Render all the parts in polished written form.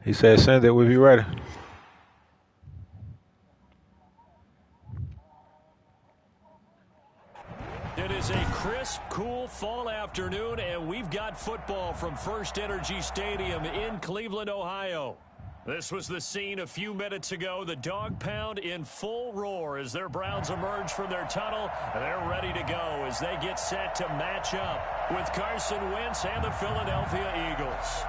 He said, "Send it. We'll be ready." It is a crisp, cool fall afternoon, and we've got football from First Energy Stadium in Cleveland, Ohio. This was the scene a few minutes ago. The dog pound in full roar as their Browns emerge from their tunnel. They're ready to go as they get set to match up with Carson Wentz and the Philadelphia Eagles.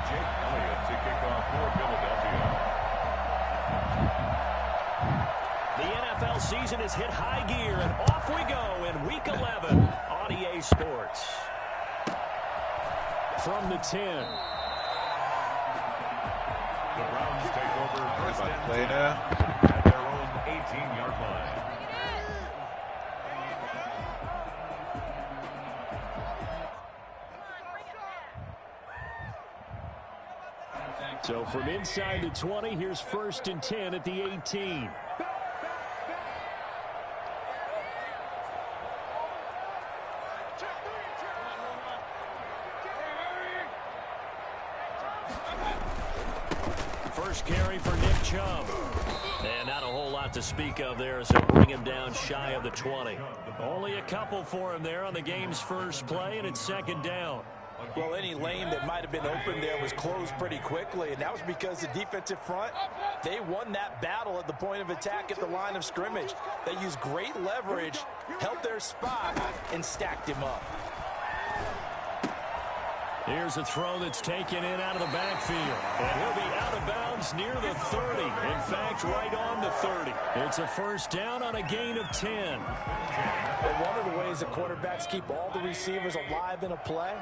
Jake Elliott to kick off for Philadelphia. The NFL season has hit high gear, and off we go in Week 11 on EA Sports. From the 10. The Browns take over first and 10 now. at their own 18-yard line. So from inside the 20, here's first and 10 at the 18. First carry for Nick Chubb. And not a whole lot to speak of there as they bring him down shy of the 20. Only a couple for him there on the game's first play, and it's second down. Well, any lane that might have been open there was closed pretty quickly, and that was because the defensive front, they won that battle at the point of attack at the line of scrimmage. They used great leverage, held their spot, and stacked him up. Here's a throw that's taken in out of the backfield. And he'll be out of bounds near the 30. In fact, right on the 30. It's a first down on a gain of 10. But one of the ways the quarterbacks keep all the receivers alive in a play,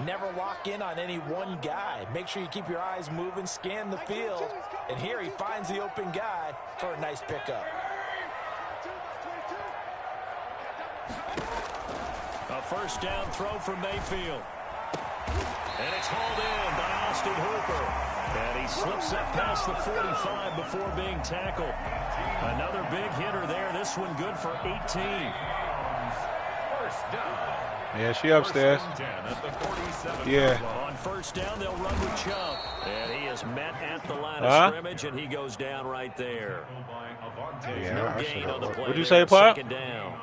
never lock in on any one guy. Make sure you keep your eyes moving, scan the field. And here he finds the open guy for a nice pickup. A first down throw from Mayfield. And it's hauled in by Austin Hooper. And he slips up past the 45 before being tackled. Another big hitter there. This one good for 18. First down. Yeah, she upstairs. First and 10 at the 47. Yeah. On first down, they'll run with Chubb. And he is met at the line of scrimmage, and he goes down right there. Yeah, No gain on the play. What'd you say, Pop? Second down.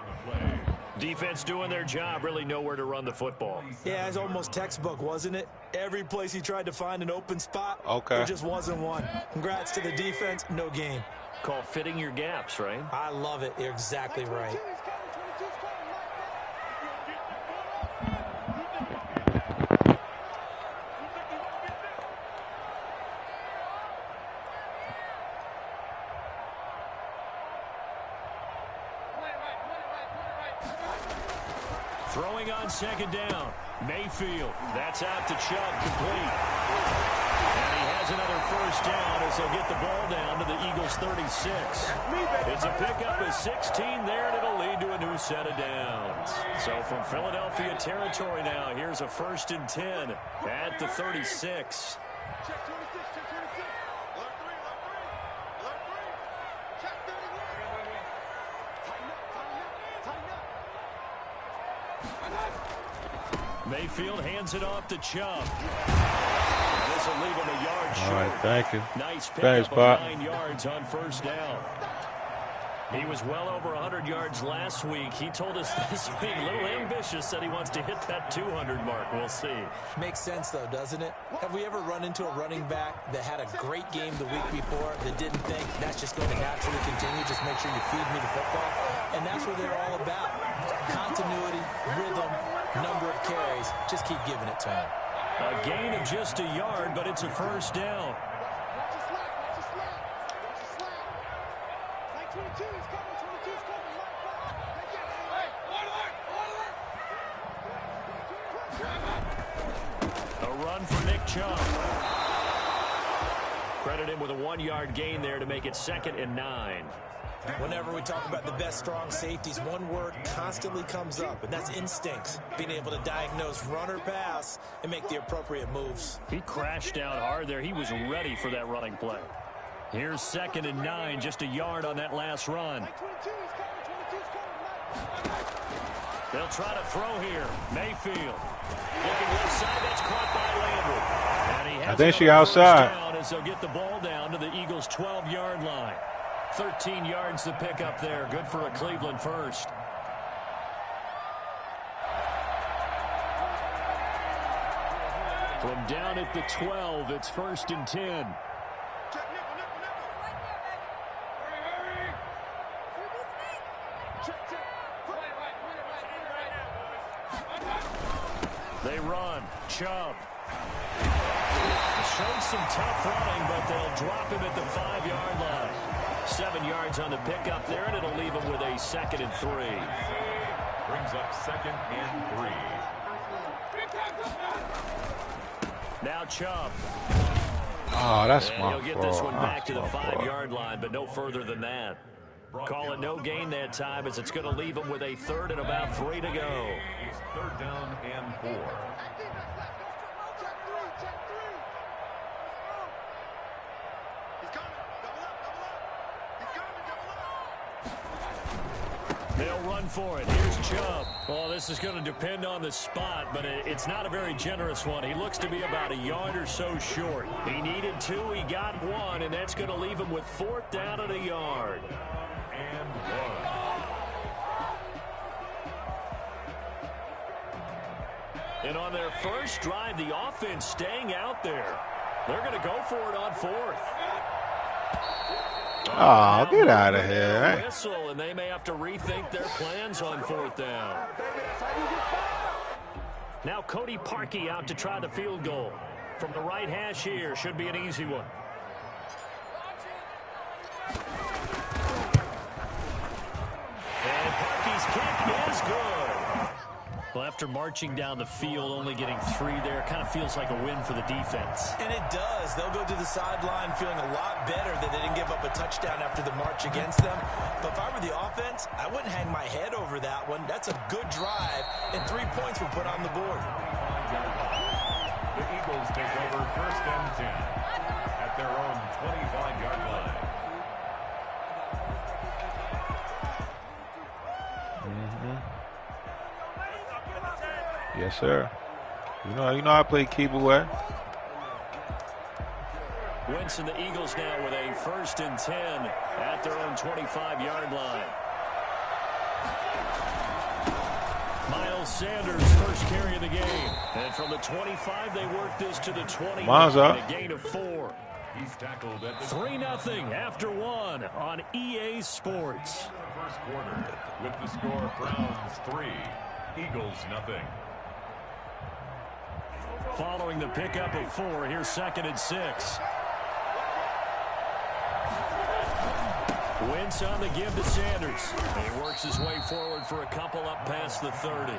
Defense doing their job, really nowhere to run the football. Yeah, it's almost textbook, wasn't it? Every place he tried to find an open spot, there just wasn't one. Congrats to the defense, no gain. Call fitting your gaps, right? I love it. You're exactly right. Throwing on second down. Mayfield. That's out to Chubb, complete. And he has another first down as they'll get the ball down to the Eagles' 36. It's a pickup of 16 there, and it'll lead to a new set of downs. So from Philadelphia territory now, here's a first and 10 at the 36. Mayfield hands it off to Chubb. This will leave him a yard short. All right, thank you. Nice Thanks, pickup Pop. of 9 yards on first down. He was well over 100 yards last week. He told us this week, a little ambitious, said he wants to hit that 200 mark. We'll see. Makes sense, though, doesn't it? Have we ever run into a running back that had a great game the week before that didn't think that's just going to naturally continue? Just make sure you feed me the football. And that's what they're all about. Continuity, rhythm, number of carries. Just keep giving it to him. A gain of just a yard, but it's a first down. A run for Nick Chubb. Credit him with a 1-yard gain there to make it 2nd and 9. Whenever we talk about the best strong safeties, one word constantly comes up, and that's instincts. Being able to diagnose run or pass and make the appropriate moves. He crashed down hard there. He was ready for that running play. Here's 2nd and 9, just a yard on that last run. They'll try to throw here. Mayfield. Looking left side, that's caught by Landry. And he I think she outside. As they'll get the ball down to the Eagles' 12-yard line. 13 yards to pick up there. Good for a Cleveland first. From down at the 12, it's 1st and 10. They run. Chubb. Showed some tough running, but they'll drop him at the 5-yard line. 7 yards on the pickup there, and it'll leave him with a 2nd and 3. Brings up 2nd and 3. Now Chubb. Oh, that's and my he'll get fault. this one back to the 5-yard line, but no further than that. Call it no gain that time, as it's going to leave him with a 3rd and about 3 to go. 3rd down and 4. They'll run for it. Here's Chubb. Well, this is going to depend on the spot, but it's not a very generous one. He looks to be about a yard or so short. He needed 2. He got 1, and that's going to leave him with 4th down and a yard. And 1. And on their first drive, the offense staying out there. They're going to go for it on 4th. Oh, get out of here. Whistle, and they may have to rethink their plans on 4th down. Now Cody Parkey out to try the field goal. From the right hash here, should be an easy one. And Parkey's kick is good. Well, after marching down the field, only getting 3 there, kind of feels like a win for the defense. And it does. They'll go to the sideline feeling a lot better that they didn't give up a touchdown after the march against them. But if I were the offense, I wouldn't hang my head over that one. That's a good drive, and 3 points were put on the board. The Eagles take over 1st and 10 at their own 25-yard line. Yes, sir. You know I play keep away. Wentz and the Eagles now with a 1st and 10 at their own 25-yard line. Miles Sanders first carry of the game. And from the 25, they work this to the 20. A gain of 4. He's tackled at the 3-0 after 1 on EA Sports. first quarter with the score Browns 3, Eagles 0. Following the pickup of 4, here's 2nd and 6. Wentz on the give to Sanders. He works his way forward for a couple up past the 30.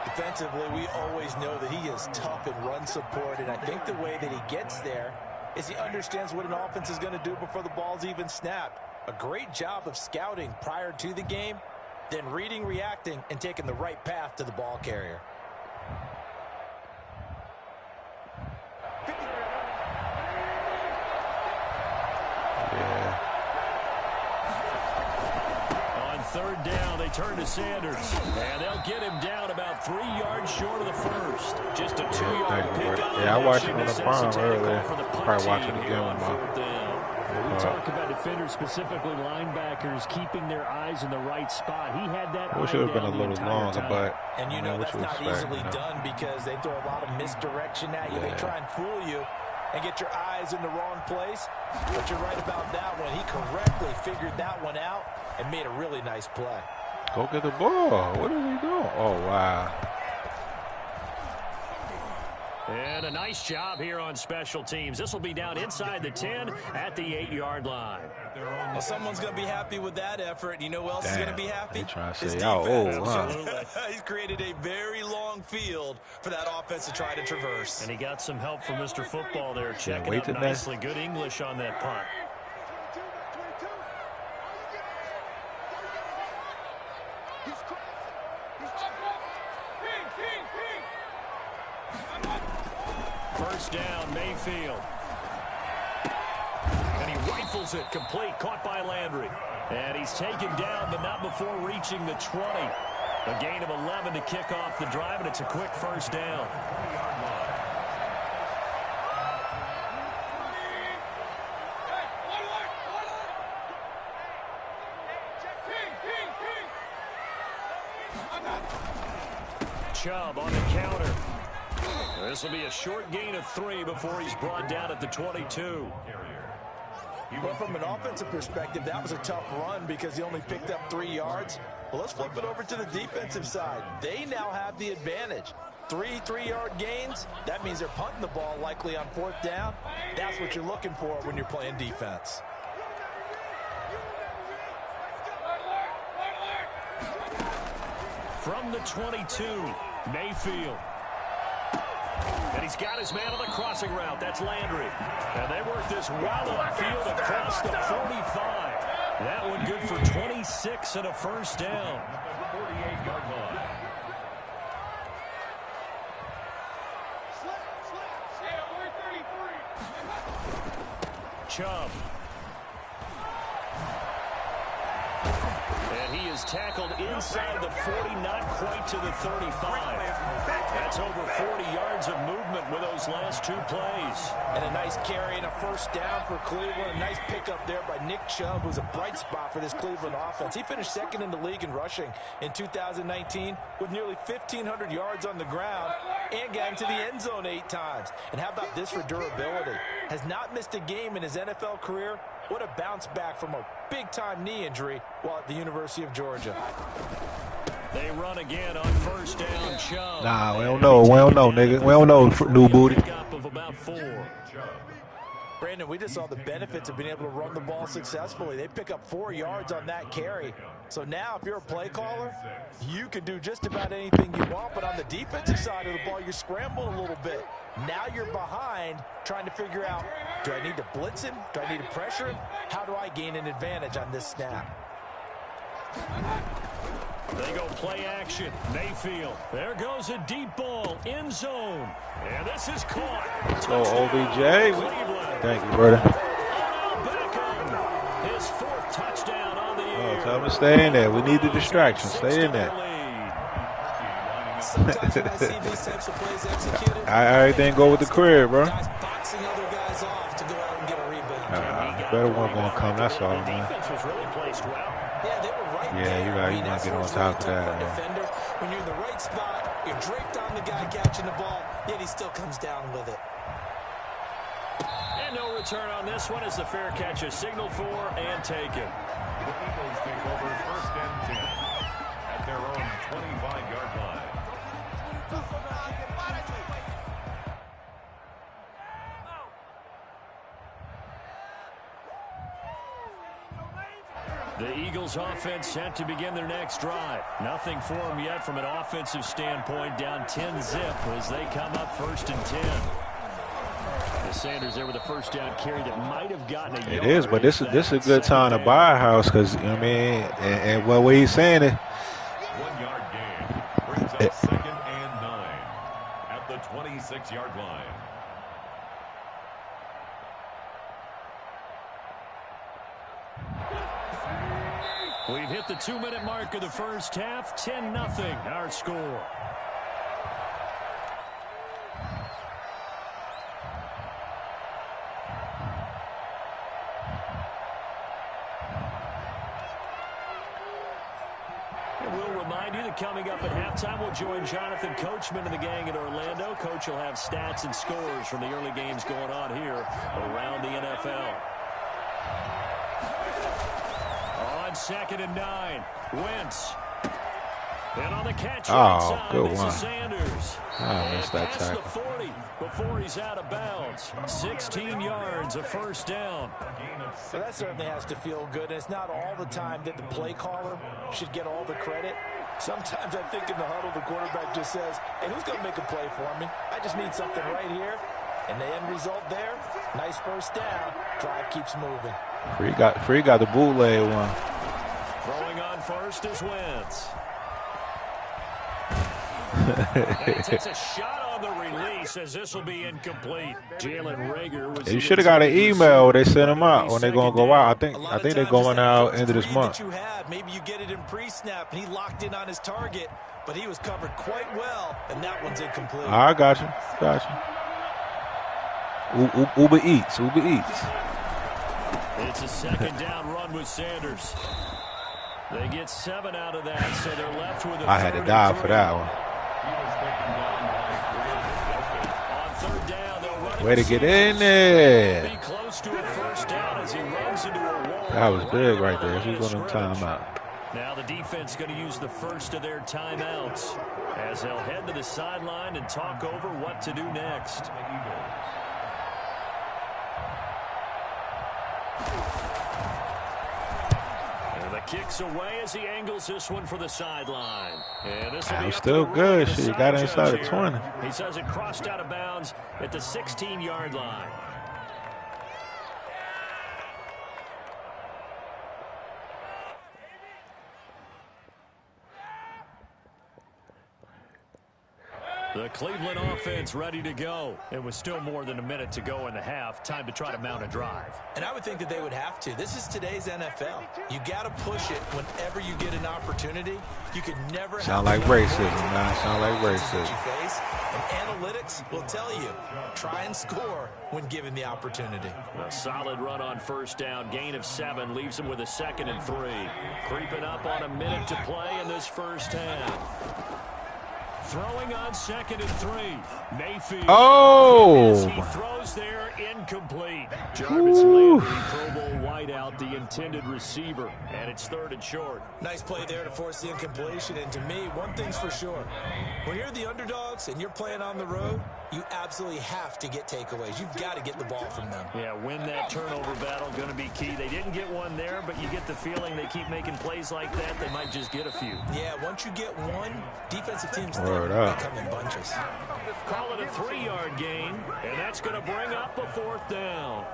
Defensively, we always know that he is tough in run support, and I think the way that he gets there is he understands what an offense is going to do before the ball's even snapped. A great job of scouting prior to the game, then reading, reacting, and taking the right path to the ball carrier. On 3rd down, they turn to Sanders, and they'll get him down about 3 yards short of the first. Just a 2-yard pickup. Yeah, I watched it on the farm earlier. Probably watching the game on my. We talk about defenders, specifically linebackers, keeping their eyes in the right spot. He had that. It should have been a little longer, but and you know that's not easily done because they throw a lot of misdirection at you. They try and fool you and get your eyes in the wrong place. But you're right about that one. He correctly figured that one out and made a really nice play. Go get the ball. What are we doing? Oh, wow. And a nice job here on special teams. This will be down inside the 10 at the 8-yard line. Well, someone's going to be happy with that effort. You know who else is going to be happy? Trying to His say, defense. He's created a very long field for that offense to try to traverse. And he got some help from Mr. Football there, checking up nicely. Good English on that punt. First down, Mayfield. And he rifles it complete, caught by Landry. And he's taken down, but not before reaching the 20. A gain of 11 to kick off the drive, and it's a quick first down. Chubb on the counter. This will be a short gain of 3 before he's brought down at the 22. Well, from an offensive perspective, that was a tough run because he only picked up 3 yards. Well, let's flip it over to the defensive side. They now have the advantage. 3 3-yard gains. That means they're punting the ball likely on 4th down. That's what you're looking for when you're playing defense. From the 22, Mayfield. And he's got his man on the crossing route. That's Landry. And they work this well upfield across the 45. That one good for 26 and a first down. 48-yard line. Chubb. And he is tackled inside the 40, not quite to the 35. That's over 40 yards of movement with those last 2 plays. And a nice carry and a first down for Cleveland. A nice pickup there by Nick Chubb, who's a bright spot for this Cleveland offense. He finished 2nd in the league in rushing in 2019 with nearly 1,500 yards on the ground and got into the end zone 8 times. And how about this for durability? Has not missed a game in his NFL career. What a bounce back from a big-time knee injury while at the University of Georgia. They run again on first down. Chubb. Nah, we don't know. We don't know, nigga. We don't know, new booty. Of about 4. Brandon, we just saw the benefits of being able to run the ball successfully. They pick up 4 yards on that carry. So now if you're a play caller, you can do just about anything you want. But on the defensive side of the ball, you're scrambling a little bit. Now you're behind trying to figure out, do I need to blitz him? Do I need to pressure him? How do I gain an advantage on this snap? They go play action. Mayfield. There goes a deep ball. End zone. And this is caught. Let's go, OBJ. Thank you, brother. His 4th touchdown on the year. Tell him to stay in there. We need the distraction. Stay in there. Sometimes when I see these types of plays executed, Everything go with the career, bro. guys boxing other guys off to go out and get a rebound. Better one gonna come. That's all, man. Defense was really placed well. Yeah, they were right Yeah, there. you want to get on top of that, man. Defender. When you're in the right spot, you're draped on the guy catching the ball, yet he still comes down with it. And no return on this one as the fair catch is signaled for and taken. The Eagles take over 1st and 10 at their own 25-yard line. The Eagles offense set to begin their next drive. Nothing for them yet from an offensive standpoint. Down 10-zip as they come up 1st and 10. The Sanders there with a first down carry that might have gotten a yard. It is, but this is a good time to buy a house because, you know what I mean, and what he's saying is 1-yard gain brings up 2nd and 9 at the 26-yard line. We've hit the 2-minute mark of the first half. 10-0 our score. And we'll remind you that coming up at halftime, we'll join Jonathan Coachman and the gang in Orlando. Coach will have stats and scores from the early games going on here around the NFL. On 2nd and 9, Wentz. And on the catch inside, good this one. is Sanders. I missed that Past the tackle. 40 before he's out of bounds. 16 yards, a first down. So that certainly has to feel good. And it's not all the time that the play caller should get all the credit. Sometimes I think in the huddle, the quarterback just says, hey, who's going to make a play for me? I just need something right here. And the end result there, nice first down. Drive keeps moving. Free got the bootleg one. Throwing on first is Wentz. And he takes a shot on the release as this will be incomplete. Jalen Reagor was. You should have got an email. They sent him out when they're gonna go out. I think they're going out end of this month. You have. Maybe you get it in pre-snap, and he locked in on his target, but he was covered quite well, and that one's incomplete. I got you. Uber Eats. It's a 2nd down run with Sanders. They get 7 out of that, so they're left with a I had to die for that one. On third down, they'll run Way to get in there. Be close to a first down as he runs into a wall. That was big right there. He's going to time out. Now the defense going to use the first of their timeouts as they'll head to the sideline and talk over what to do next. The kick's away as he angles this one for the sideline. And this will be still good. She got inside the 20. He says it crossed out of bounds at the 16-yard line. The Cleveland offense ready to go. It was still more than a minute to go in the half. Time to try to mount a drive. And I would think that they would have to. This is today's NFL. You got to push it whenever you get an opportunity. You could never sound like racism, man. Sound like racism. You face, and analytics will tell you, try and score when given the opportunity. A solid run on first down. Gain of 7 leaves them with a 2nd and 3. Creeping up on a minute to play in this first half. Throwing on 2nd and 3. Mayfield. Oh! As he throws there, incomplete. Jarvis Landry, Pro Bowl wideout, the intended receiver. And it's 3rd and short. Nice play there to force the incompletion. And to me, one thing's for sure. When you're the underdogs and you're playing on the road, you absolutely have to get takeaways. You've got to get the ball from them. Yeah, win that turnover battle, going to be key. They didn't get one there, but you get the feeling they keep making plays like that, they might just get a few. Yeah, once you get one, defensive teams Word up. come in bunches. Call it a 3-yard gain, and that's going to bring up a 4th down.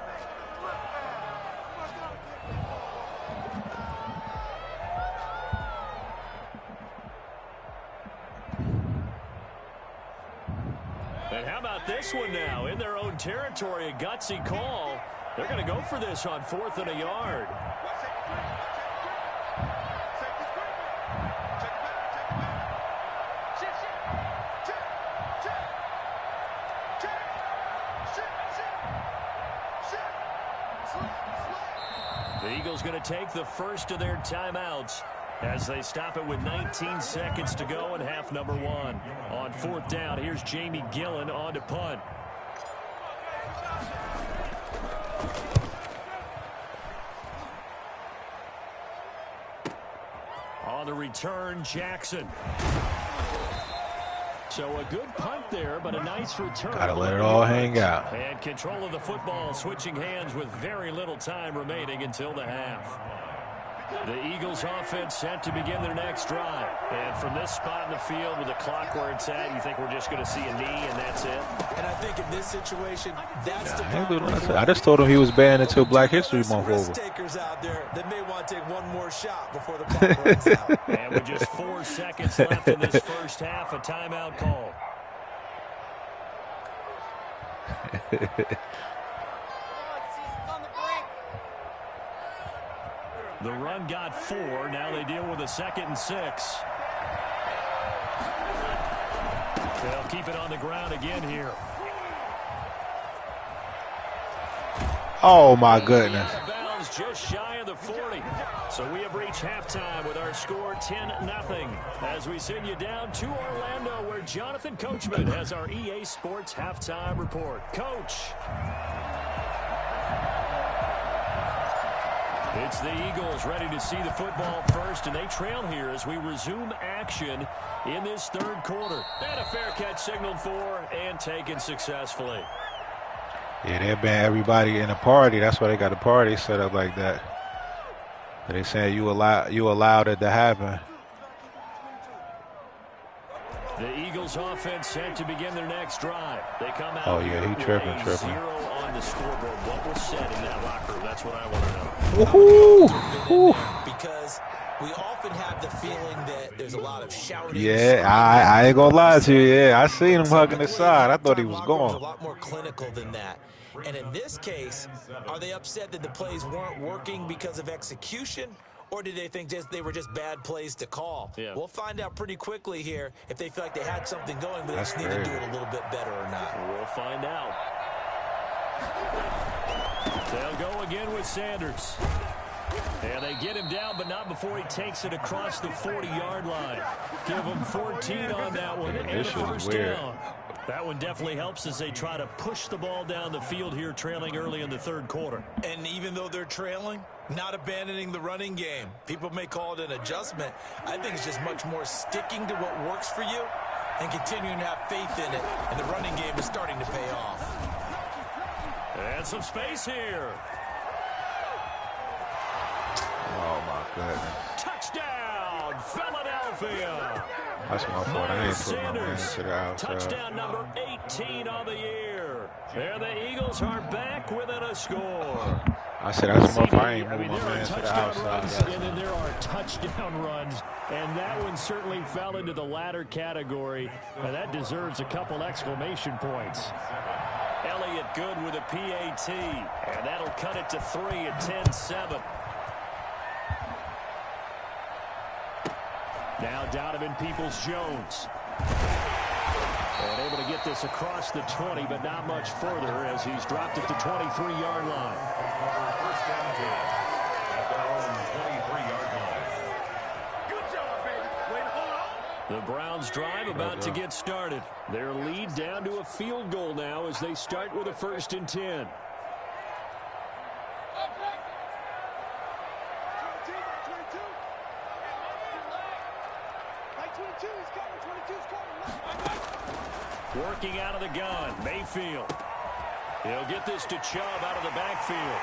And how about this one now? In their own territory, a gutsy call. They're going to go for this on 4th and a yard. The Eagles going to take the first of their timeouts as they stop it with 19 seconds to go in half number 1. On 4th down, here's Jamie Gillen on to punt. On the return, Jackson. So a good punt there, but a nice return. Gotta let it all hang out. And control of the football, switching hands with very little time remaining until the half. The Eagles offense set to begin their next drive. And from this spot in the field with the clock where it's at, you think we're just going to see a knee and that's it? And I think in this situation, that's the I just told him he was banned until Black History Month over. Risk takers out there that may want to take one more shot before the clock runs out. And with just 4 seconds left in this first half, a timeout call. The run got 4. Now they deal with a 2nd and 6. They'll keep it on the ground again here. Oh, my goodness. Bounds just shy of the 40. So we have reached halftime with our score 10-0. As we send you down to Orlando, where Jonathan Coachman has our EA Sports halftime report. Coach. It's the Eagles ready to see the football first, and they trail here as we resume action in this 3rd quarter. And a fair catch signaled for and taken successfully. Yeah, they've been everybody in a party. That's why they got a party set up like that. But they saying you allowed it to happen. The Eagles offense set to begin their next drive. They come out. Oh, yeah, he tripping. 0 on the scoreboard. What was said in that locker room? That's what I want to know. Because we often have the feeling that there's a lot of shouting. Yeah, I ain't gonna lie to you. Yeah, I seen him hugging the side. I thought he was gone. A lot more clinical than that. And in this case, are they upset that the plays weren't working because of execution? Or did they think they were just bad plays to call? Yeah. We'll find out pretty quickly here if they feel like they had something going, but they just need to do it a little bit better or not. We'll find out. They'll go again with Sanders. And they get him down, but not before he takes it across the 40-yard line. Give him 14 on that one and a first down. That one definitely helps as they try to push the ball down the field here, trailing early in the third quarter. And even though they're trailing, not abandoning the running game. People may call it an adjustment. I think it's just much more sticking to what works for you and continuing to have faith in it. And the running game is starting to pay off. And some space here. Oh, my goodness. Touchdown, Philadelphia. That's my fault. I ain't put my man to the outside. Touchdown number 18 on the year. There the Eagles are back within a score. I said that's my fault. I ain't moved my man to the outside. And then there are touchdown runs, and that one certainly fell into the latter category, and that deserves a couple exclamation points. Elliott good with a PAT, and that'll cut it to 3 at 10-7. Now Donovan Peoples-Jones. And able to get this across the 20, but not much further as he's dropped it to 23-yard line. First down at their own 23-yard line. Good job, baby. Way to hold on. The Browns drive about to get started. Their lead down to a field goal now as they start with a 1st and 10. Working out of the gun, Mayfield. He'll get this to Chubb out of the backfield.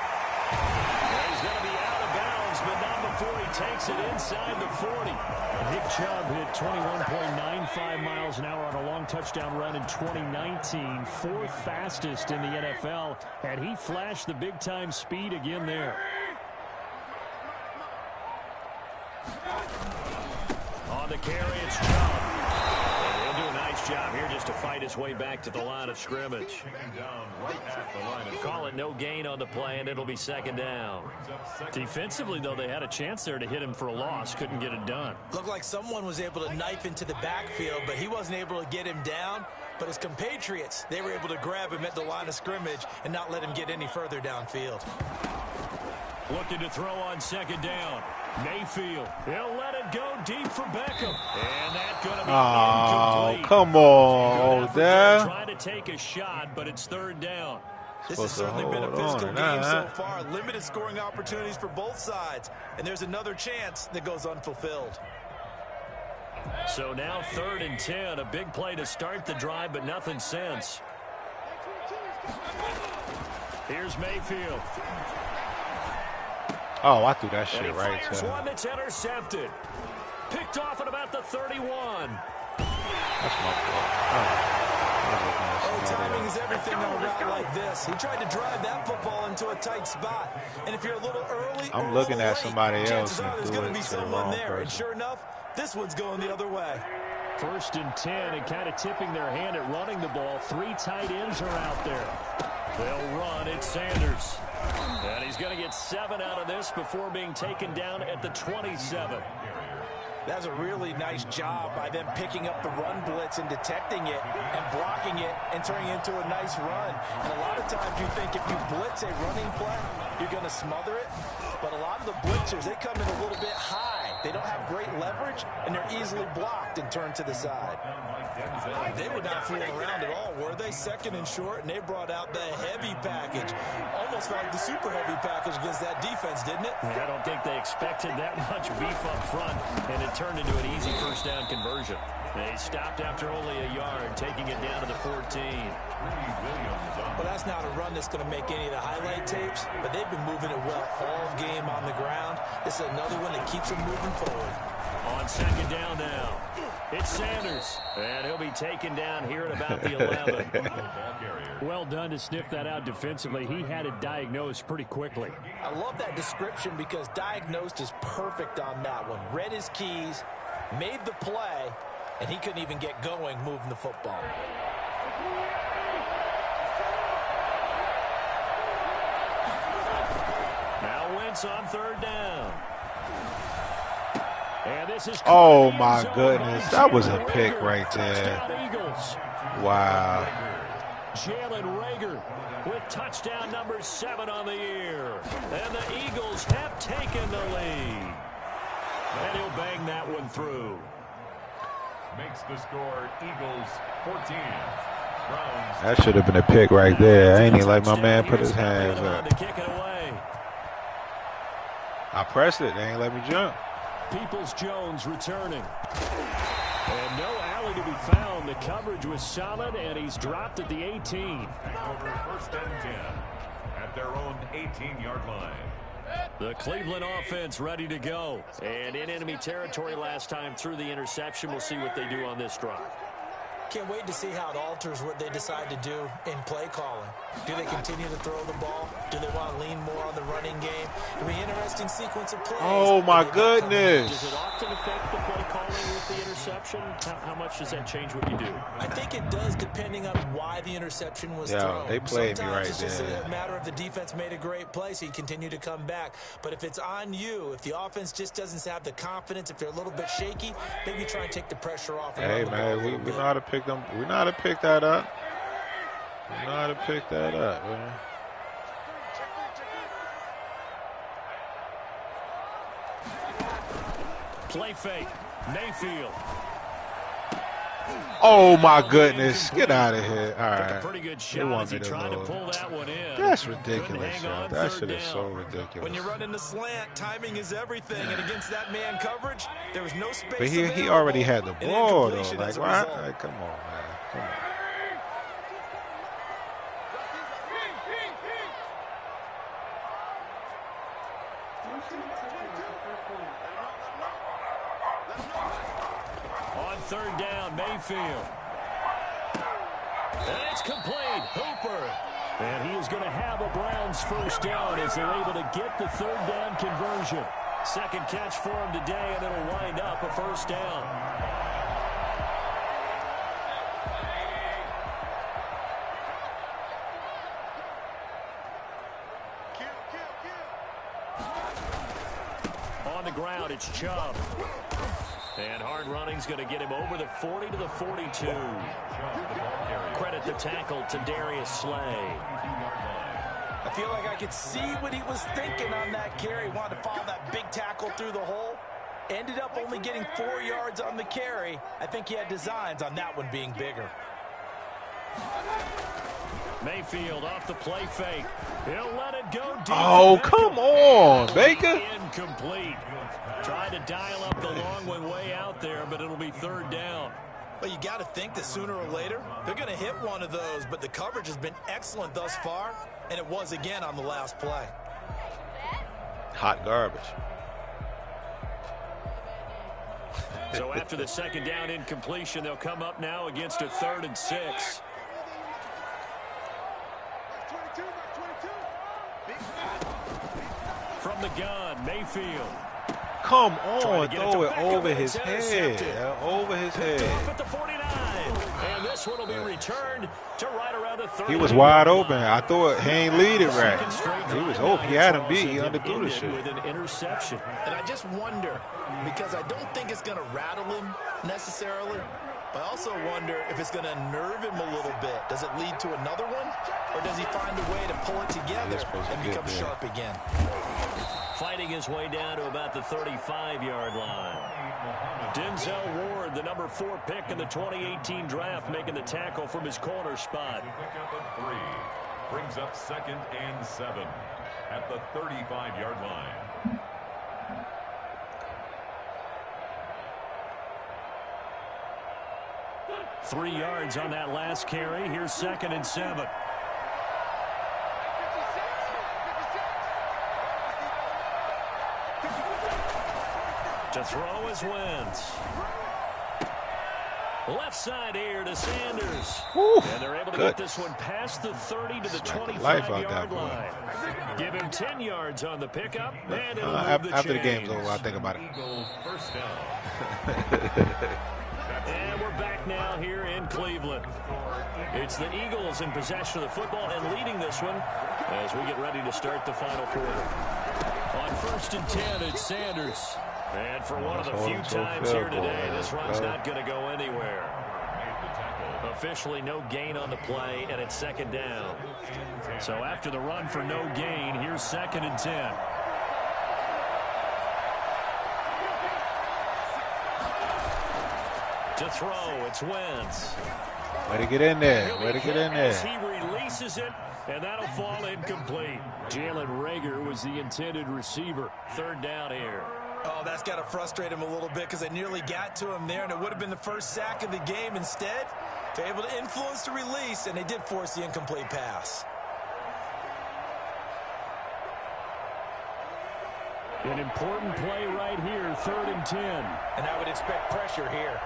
And he's going to be out of bounds, but not before he takes it inside the 40. Nick Chubb hit 21.95 miles an hour on a long touchdown run in 2019, 4th fastest in the NFL, and he flashed the big-time speed again there. On the carry, it's Chubb. He'll do a nice job here just to fight his way back to the line of scrimmage. Call it no gain on the play, and it'll be 2nd down. Defensively, though, they had a chance there to hit him for a loss. Couldn't get it done. Looked like someone was able to knife into the backfield, but he wasn't able to get him down. But his compatriots, they were able to grab him at the line of scrimmage and not let him get any further downfield. Looking to throw on 2nd down. Mayfield, he'll let it go deep for Beckham. And that's going to be incomplete. Come on, Odell. Trying to take a shot, but it's 3rd down. This has certainly been a physical game so far. Limited scoring opportunities for both sides. And there's another chance that goes unfulfilled. So now 3rd and 10. A big play to start the drive, but nothing since. Here's Mayfield. Oh, I threw that shit right to him. One that's intercepted. Picked off at about the 31. That's my fault. Timing is everything on a route like this. He tried to drive that football into a tight spot. And if you're a little early, I'm looking at somebody else and there's threw going to it be to the someone wrong there. And person. sure enough, this one's going the other way. 1st and 10, and kind of tipping their hand at running the ball. 3 tight ends are out there. They'll run. It's Sanders. And he's going to get 7 out of this before being taken down at the 27. That's a really nice job by them picking up the run blitz and detecting it and blocking it and turning it into a nice run. And a lot of times you think if you blitz a running play, you're going to smother it. But a lot of the blitzers, they come in a little bit high. They don't have great leverage, and they're easily blocked and turned to the side. They were not fooling around at all, were they? 2nd and short, and they brought out the heavy package. Almost like the super heavy package against that defense, didn't it? I don't think they expected that much beef up front, and it turned into an easy 1st down conversion. They stopped after only a yard, taking it down to the 14. Well, that's not a run that's going to make any of the highlight tapes, but they've been moving it well all game on the ground. This is another one that keeps them moving forward. On 2nd down now, it's Sanders, and he'll be taken down here at about the 11. Well done to sniff that out defensively. He had it diagnosed pretty quickly. I love that description because diagnosed is perfect on that one. Read his keys, made the play, and he couldn't even get going moving the football. Now Wentz on 3rd down. And this is Oh, my goodness. That was a pick right there. Eagles. Wow. Jalen Reagor with touchdown number 7 on the year. And the Eagles have taken the lead. And he'll bang that one through. Makes the score Eagles 14. Browns. That should have been a pick right there. I ain't even like my man put his hands up. To kick it away. I pressed it. They ain't let me jump. Peoples-Jones returning. And no alley to be found. The coverage was solid, and he's dropped at the 18. Over 1st and 10 at their own 18-yard line. The Cleveland offense ready to go. And in enemy territory last time through the interception. We'll see what they do on this drive. Can't wait to see how it alters what they decide to do in play calling. Do they continue to throw the ball? Do they want to lean more on the running game? It'll be an interesting sequence of plays. Oh, my goodness. Does it often affect the play calling with the interception? How much does that change what you do? I think it does, depending on why the interception was thrown. They played Sometimes me right it's just there. a matter of the defense made a great play, so you continue to come back. But if it's on you, if the offense just doesn't have the confidence, if they're a little bit shaky, maybe try and take the pressure off. Hey, man, we know how to pick them. We know how to pick that up. We know how to pick that up, man. Play fake. Mayfield. Oh, my goodness. Get out of here. All Took a right. pretty good They shot want as he me to tried to load. pull that one in. That's Couldn't ridiculous, hang yo. on, That third shit is down. so ridiculous. When you run in the slant, timing is everything. And against that man coverage, there was no space. But he available. already had the And ball, though. incompletion Like, as a why? result. Like, come on, man. Come on. On 3rd down, Mayfield. And it's complete. Hooper. And he is going to have a Browns first down as they're able to get the 3rd down conversion. Second catch for him today, and it'll wind up a first down. On the ground, it's Chubb. And hard running's going to get him over the 40 to the 42. Credit the tackle to Darius Slay. I feel like I could see what he was thinking on that carry. Wanted to follow that big tackle through the hole. Ended up only getting 4 yards on the carry. I think he had designs on that one being bigger. Mayfield off the play fake. He'll let it go deep. Oh, come on, Baker. Incomplete. Trying to dial up the long one way out there, but it'll be 3rd down. But you got to think that sooner or later, they're going to hit one of those. But the coverage has been excellent thus far, and it was again on the last play. Hot garbage. So after the 2nd down incompletion, they'll come up now against a 3rd and 6. From the gun, Mayfield. Come on, throw it Beckham, over and his it's head. intercepted. Over his Picked off head. at the 49. And this one will be returned to right around the 30. He was wide open. I thought he ain't lead it right. He was open. He had him beat. He underthrew the shit. With an interception. And I just wonder, because I don't think it's going to rattle him necessarily, but I also wonder if it's going to nerve him a little bit. Does it lead to another one? Or does he find a way to pull it together and become sharp again? Fighting his way down to about the 35-yard line. Denzel Ward, the number 4 pick in the 2018 draft, making the tackle from his corner spot. Pickup of 3. Brings up 2nd and 7 at the 35-yard line. Three yards on that last carry. Here's 2nd and 7. To throw is Wentz. Left side here to Sanders. Whew, And they're able to good. get this one past the 30 to the Smacked the life out 25-yard that boy. line. Give him 10 yards on the pickup, and it'll move After the chains. game's over, I think about it. Eagles first down. And we're back now here in Cleveland. It's the Eagles in possession of the football and leading this one as we get ready to start the final quarter. On 1st and 10, it's Sanders. And for one of the few times here today, this run's not going to go anywhere. A Officially no gain on the play, and it's second down. So after the run for no gain, here's 2nd and 10. To throw, it's Wentz. Way to get in there. Way to get in As there. he releases it, and that'll fall incomplete. Jalen Reagor was the intended receiver. 3rd down here. Oh, that's got to frustrate him a little bit because they nearly got to him there, and it would have been the first sack of the game. Instead, they're able to influence the release, and they did force the incomplete pass. An important play right here, 3rd and 10. And I would expect pressure here.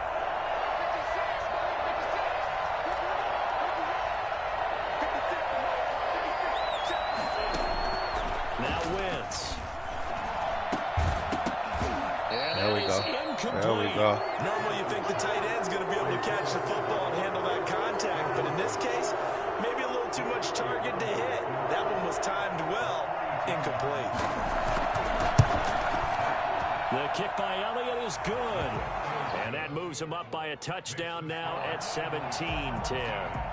Now Wentz. There we go. There we go. Normally you think the tight end's going to be able to catch the football and handle that contact, but in this case, maybe a little too much target to hit. That one was timed well. Incomplete. The kick by Elliott is good. And that moves him up by a touchdown now at 17-10.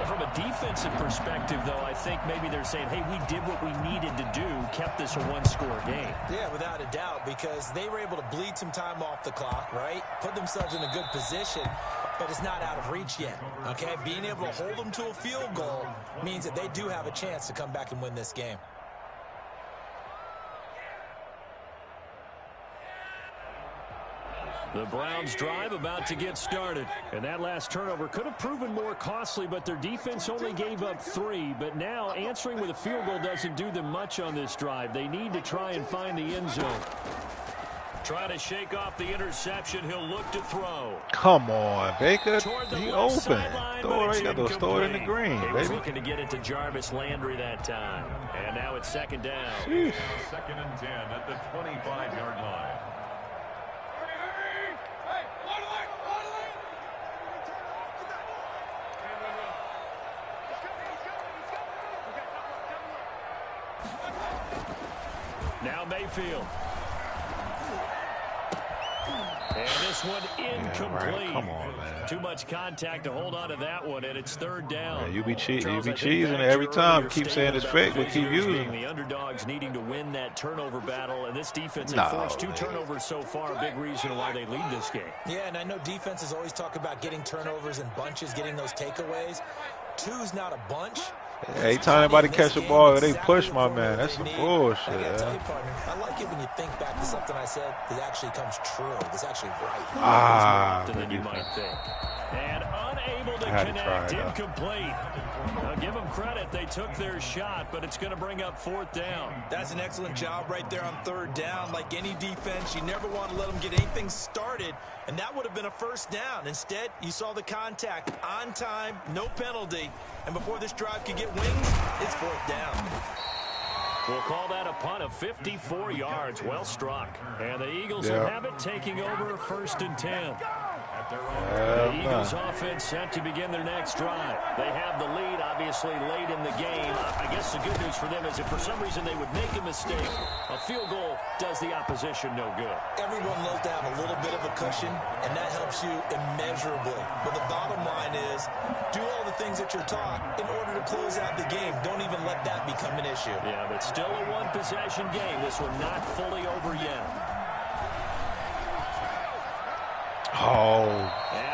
From a defensive perspective, though, I think maybe they're saying, hey, we did what we needed to do, kept this a one-score game. Yeah, without a doubt, because they were able to bleed some time off the clock, right? Put themselves in a good position, but it's not out of reach yet, okay? Being able to hold them to a field goal means that they do have a chance to come back and win this game. The Browns drive about to get started. And that last turnover could have proven more costly, but their defense only gave up 3. But now answering with a field goal doesn't do them much on this drive. They need to try and find the end zone. Try to shake off the interception. He'll look to throw. Come on, Baker. He open. Sideline, Throw it, throw it in the green, he was baby. looking to get it to Jarvis Landry that time. And now it's 2nd down. 2nd and 10 at the 25-yard line. Now Mayfield. And this one incomplete. Right. Come on, man. Too much contact to hold on to that one, and it's 3rd down. Yeah, you be Charles, cheesing every time. Keep saying it's fake, but keep using the underdogs needing to win that turnover battle, and this defense No, has forced 2 man. turnovers so far. A big reason why they lead this game. Yeah, and I know defenses always talk about getting turnovers in bunches, getting those takeaways. 2's not a bunch. Anytime anybody catch a ball, they push my man. That's some bullshit. I gotta tell you, partner, I like it when you think back to something I said that actually comes true. That's actually right. More often than you might think. And unable to had to connect, try it, incomplete. Now give them credit. They took their shot, but it's going to bring up 4th down. That's an excellent job right there on 3rd down. Like any defense, you never want to let them get anything started, and that would have been a 1st down. Instead, you saw the contact on time, no penalty, and before this drive could get wings, it's 4th down. We'll call that a punt of 54 yards. Well struck. And the Eagles will have it, taking over 1st and 10. The Eagles offense set to begin their next drive. They have the lead, obviously, late in the game. I guess the good news for them is if for some reason they would make a mistake, a field goal does the opposition no good. Everyone loves to have a little bit of a cushion, and that helps you immeasurably. But the bottom line is, do all the things that you're taught in order to close out the game. Don't even let that become an issue. Yeah, but still a one-possession game. This one not fully over yet. Oh,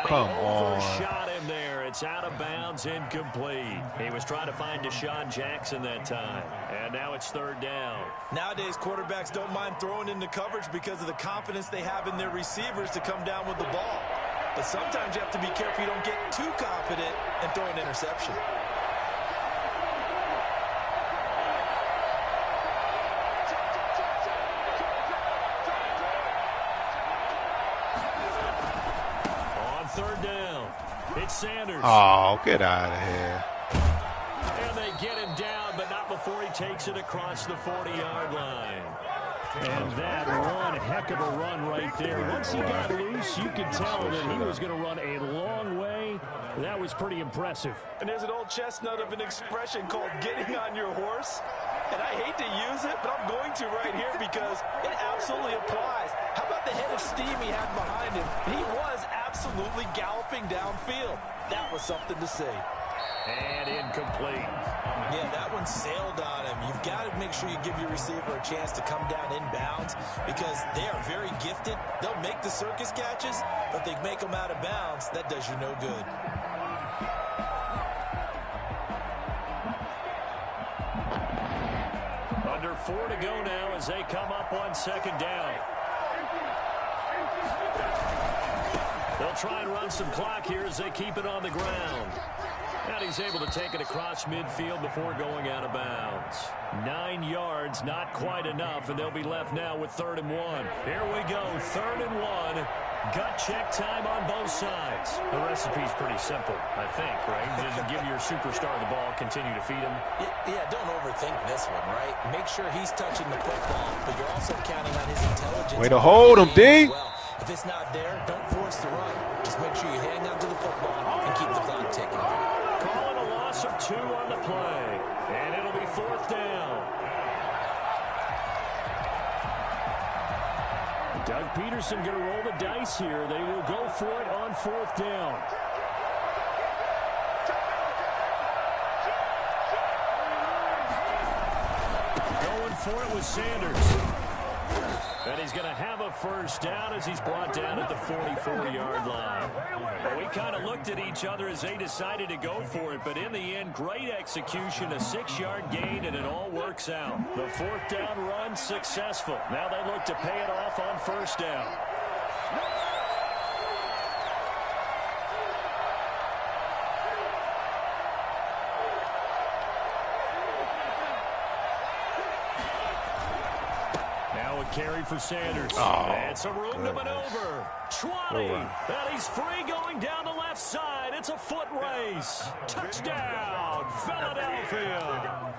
come on. Overshot him there. It's out of bounds, incomplete. He was trying to find Deshaun Jackson that time. And now it's 3rd down. Nowadays, quarterbacks don't mind throwing into coverage because of the confidence they have in their receivers to come down with the ball. But sometimes you have to be careful you don't get too confident and throw an interception. It's Sanders. Oh, get out of here. And they get him down, but not before he takes it across the 40-yard line. And that one heck of a run right there. Once he got loose, you could tell that he was going to run a long way. That was pretty impressive. And there's an old chestnut of an expression called getting on your horse. And I hate to use it, but I'm going to right here because it absolutely applies. How about the head of steam he had behind him? He was absolutely absolutely galloping downfield. That was something to see. And incomplete. Yeah, that one sailed on him. You've got to make sure you give your receiver a chance to come down inbounds because they are very gifted. They'll make the circus catches, but they make them out of bounds. That does you no good. Under 4 to go now as they come up on second down. They'll try and run some clock here as they keep it on the ground. And he's able to take it across midfield before going out of bounds. 9 yards, not quite enough, and they'll be left now with 3rd and 1. Here we go, 3rd and 1. Gut check time on both sides. The recipe's pretty simple, I think, right? Just give your superstar the ball, continue to feed him. Yeah, don't overthink this one, right? Make sure he's touching the football, but you're also counting on his intelligence. Way to hold him, D. Well, if it's not there, don't force the run. Just make sure you hang on to the football and keep the clock ticking. Calling a loss of 2 on the play, and it'll be 4th down. Doug Peterson going to roll the dice here. They will go for it on 4th down. Going for it with Sanders. And he's going to have a first down as he's brought down at the 44-yard line. Well, we kind of looked at each other as they decided to go for it, but in the end, great execution, a 6-yard gain, and it all works out. The 4th down run successful. Now they look to pay it off on 1st down. Carry for Sanders. And some room to maneuver. 20. And he's free going down the left side. It's a foot race. Touchdown, Philadelphia.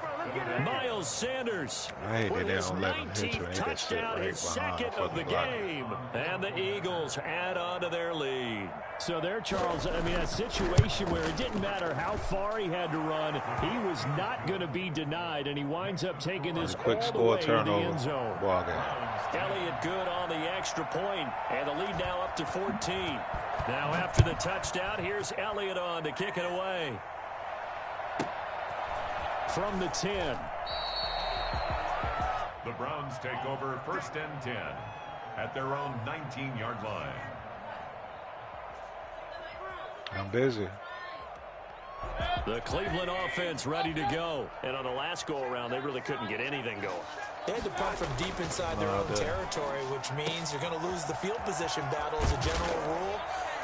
Miles Sanders with his 19th touchdown, his 2nd of the game. And the Eagles add on to their lead. So there, Charles, I mean, a situation where it didn't matter how far he had to run, he was not going to be denied, and he winds up taking this quick all score, the way to the turnover, end zone. ball game. Elliott good on the extra point, and the lead now up to 14. Now after the touchdown, here's Elliott on to kick it away. From the 10. The Browns take over 1st and 10 at their own 19-yard line. I'm busy. The Cleveland offense ready to go. And on the last go-around, they really couldn't get anything going. They had to punt from deep inside their own territory, which means you're going to lose the field position battle as a general rule.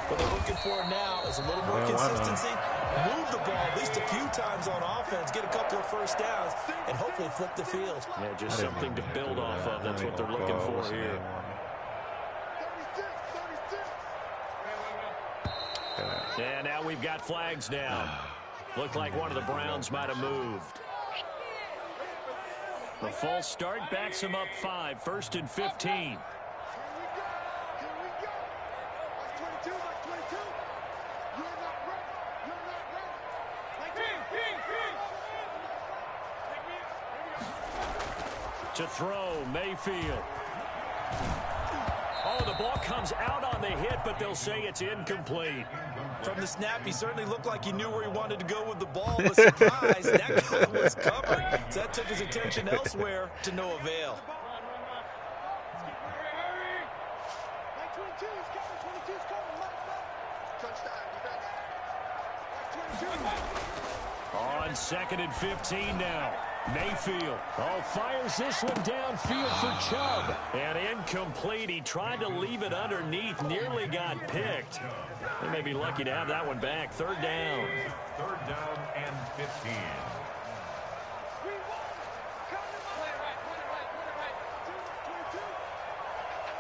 What they're looking for now is a little more consistency. Move the ball at least a few times on offense, get a couple of first downs, and hopefully flip the field. Yeah, just something to build off of. That's what they're looking for here. And now we've got flags down. Looked like one of the Browns might have moved. The false start backs him up 5, 1st and 15. To throw, Mayfield. Oh, the ball comes out on the hit, but they'll say it's incomplete. From the snap, he certainly looked like he knew where he wanted to go with the ball. But surprise, that guy was covered. So that took his attention elsewhere to no avail. On 2nd and 15 now. Mayfield fires this one downfield for Chubb. And incomplete. He tried to leave it underneath. Nearly got picked. They may be lucky to have that one back. 3rd down. 3rd down and 15.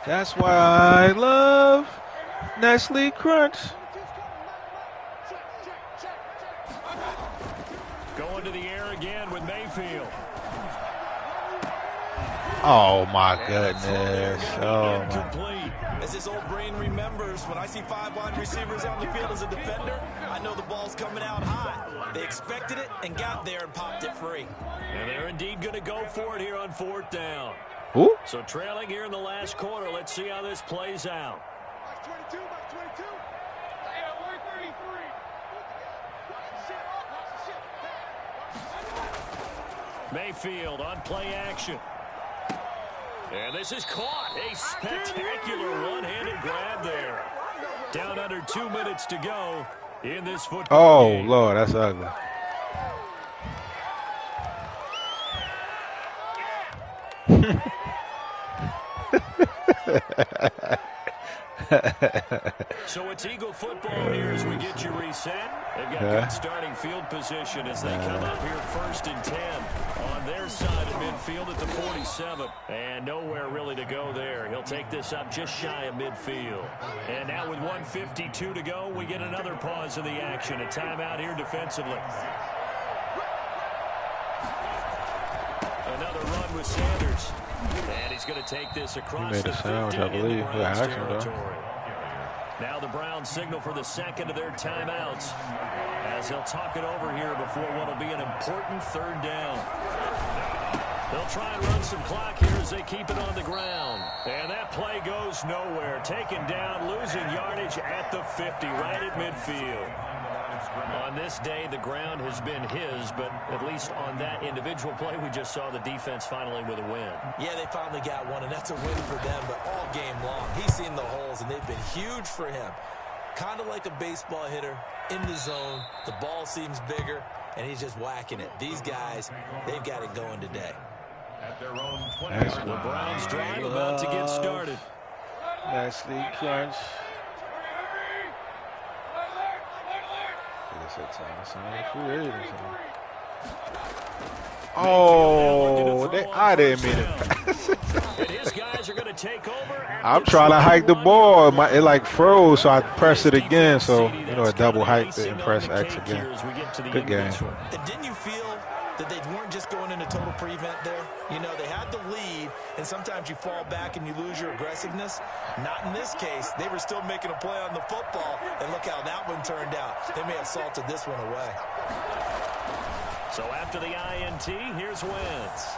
That's why I love Nestle Crunch. Going to the air again with Mayfield. Oh, my goodness. Oh, Incomplete. As his old brain remembers, when I see 5 wide receivers on the field as a defender, I know the ball's coming out hot. They expected it and got there and popped it free. And they're indeed going to go for it here on 4th down. Who? So trailing here in the last quarter, let's see how this plays out. Mayfield on play action. And this is caught. A spectacular one-handed grab there. Down under 2 minutes to go in this football game. Oh, Lord, that's ugly. So it's Eagle football here as we get you reset. They've got good starting field position as they come up here 1st and 10 on their side of midfield at the 47. And nowhere really to go there. He'll take this up just shy of midfield. And now with 1:52 to go, we get another pause in the action. A timeout here defensively. Another run with Sanders. And he's going to take this across the 50 in the Browns territory. Now the Browns signal for the second of their timeouts as he'll talk it over here before what will be an important 3rd down. They'll try and run some clock here as they keep it on the ground. And that play goes nowhere. Taken down, losing yardage at the 50, right at midfield. On this day, the ground has been his, but at least on that individual play, we just saw the defense finally with a win. Yeah, they finally got one, and that's a win for them, but all game long, he's seen the holes, and they've been huge for him. Kind of like a baseball hitter in the zone. The ball seems bigger, and he's just whacking it. These guys, they've got it going today. At their own 20. The Browns drive about to get started. Nicely crunch. Oh, I didn't mean it. I'm trying to hike the ball. It like froze, so I pressed it again. So, you know, I double hiked it and pressed X again. Good game. And didn't you feel that they weren't just going into total prevent there? You know, they had the lead, and sometimes you fall back and you lose your aggressiveness. Not in this case. They were still making a play on the football, and look how that one turned out. They may have salted this one away. So after the INT, here's Wentz.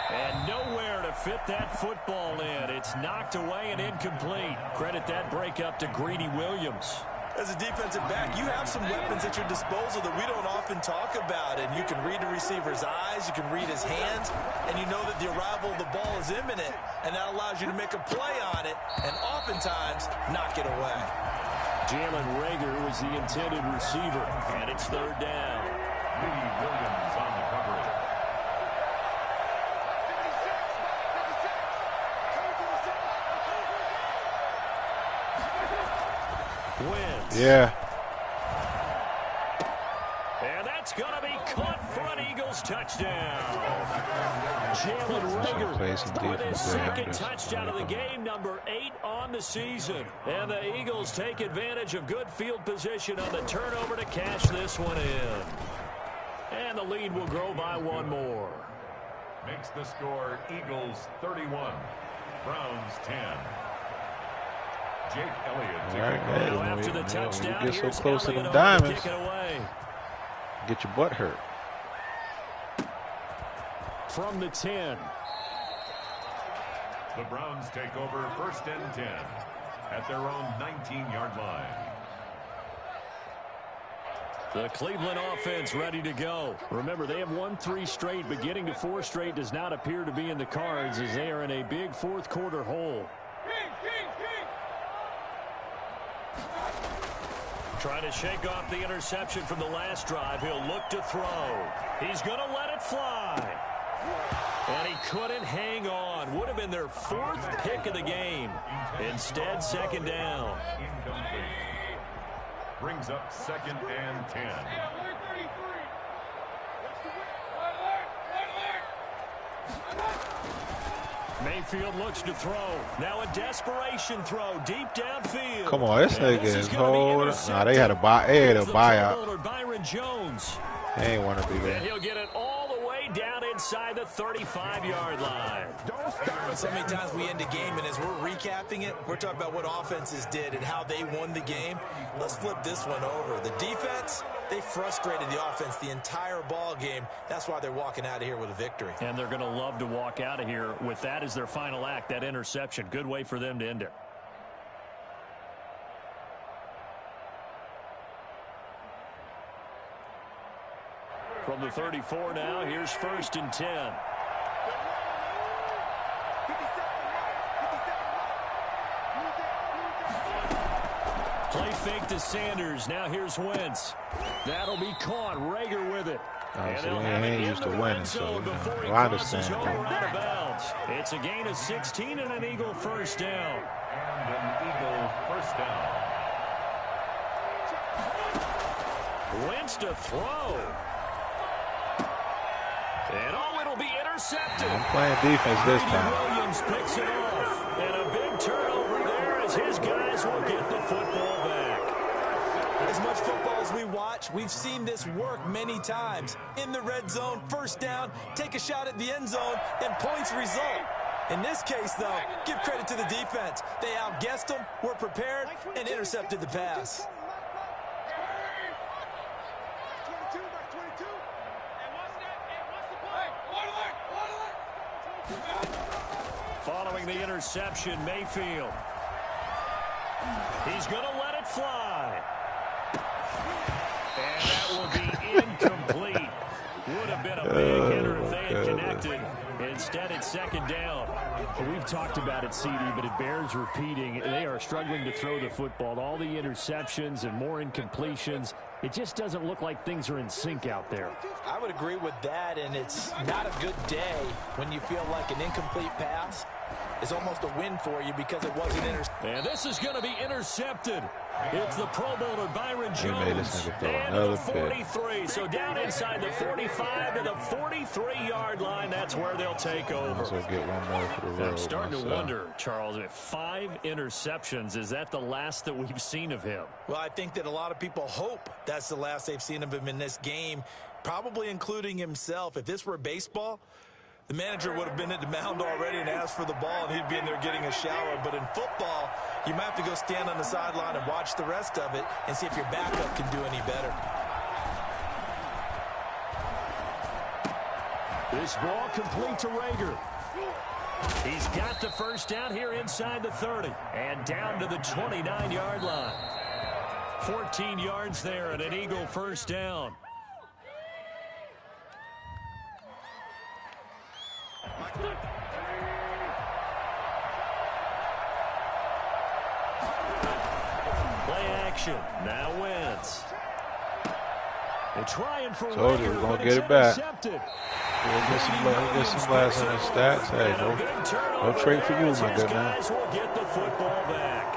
And nowhere to fit that football in. It's knocked away and incomplete. Credit that breakup to Greedy Williams. As a defensive back, you have some weapons at your disposal that we don't often talk about. And you can read the receiver's eyes, you can read his hands, and you know that the arrival of the ball is imminent. And that allows you to make a play on it and oftentimes knock it away. Jalen Reagor was the intended receiver, and it's 3rd down. Greedy Williams on the coverage. Wentz. Yeah. And that's going to be caught for an Eagles touchdown. Jalen Reagor with his 2nd touchdown of the game, number 8 on the season. And the Eagles take advantage of good field position on the turnover to cash this one in. And the lead will grow by 1 more. Makes the score Eagles 31, Browns 10. Jake Elliott. All right, after the touchdown, when you get so close to them diamonds, get your butt hurt. From the 10. The Browns take over 1st and 10 at their own 19-yard line. The Cleveland offense ready to go. Remember, they have won 3 straight, but getting to 4 straight does not appear to be in the cards as they are in a big 4th quarter hole. Trying to shake off the interception from the last drive. He'll look to throw. He's going to let it fly. And he couldn't hang on. Would have been their 4th pick of the game. Instead, 2nd down. Incomplete. Brings up 2nd and 10. Mayfield looks to throw. Now a desperation throw deep downfield. Come on, this nigga is holding. Nah, they had a buyout. Byron Jones. They ain't want to be there. And he'll get it all the way down inside the 35-yard line. So many times we end a game, and as we're recapping it, we're talking about what offenses did and how they won the game. Let's flip this one over. The defense, they frustrated the offense the entire ball game. That's why they're walking out of here with a victory. And they're going to love to walk out of here with that as their final act, that interception. Good way for them to end it. From the 34 now, here's 1st and 10. Play fake to Sanders. Now here's Wentz. That'll be caught. Rager with it. And so he ain't used to winning, so I understand. It's a gain of 16 and an Eagle first down. And an Eagle first down. Wentz to throw. And it'll be intercepted. I'm playing defense this time. Williams picks it off. And a big turnover there as his guys will get the football back. As much football as we watch, we've seen this work many times. In the red zone, first down, take a shot at the end zone, and points result. In this case, though, give credit to the defense. They outguessed them, were prepared, and intercepted the pass. Following the interception, Mayfield. He's going to let it fly. And that will be incomplete. Would have been a big hitter if they had connected. Instead, it's 2nd down. Well, we've talked about it, CD, but it bears repeating. They are struggling to throw the football. All the interceptions and more incompletions. It just doesn't look like things are in sync out there. I would agree with that, and it's not a good day when you feel like an incomplete pass is almost a win for you because it wasn't intercepted. And this is going to be intercepted. It's the Pro Bowler Byron Jones. And the 43. So down inside the 45 to the 43-yard line. That's where they'll take over. So get one more for the road. I'm starting to wonder, Charles, 5 interceptions. Is that the last that we've seen of him? Well, I think that a lot of people hope that's the last they've seen of him in this game, probably including himself. If this were baseball, the manager would have been at the mound already and asked for the ball, and he'd be in there getting a shower. But in football, you might have to go stand on the sideline and watch the rest of it and see if your backup can do any better. This ball complete to Rager. He's got the first down here inside the 30 and down to the 29-yard line. 14 yards there and an Eagle first down. Play action. Now Wentz. They're trying for Told you we're going to get it back. We'll get some last in the stats. Hey, no trade for you, my good man. Will get the football back.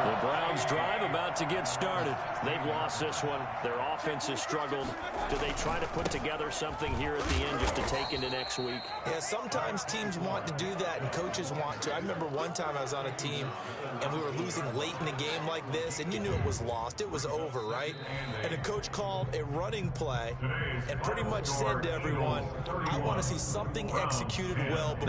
The Browns drive about to get started. They've lost this one. Their offense has struggled. Do they try to put together something here at the end just to take into next week? Yeah, sometimes teams want to do that and coaches want to. I remember one time I was on a team and we were losing late in a game like this, and you knew it was lost. It was over, right? And the coach called a running play and pretty much said to everyone, I want to see something executed well before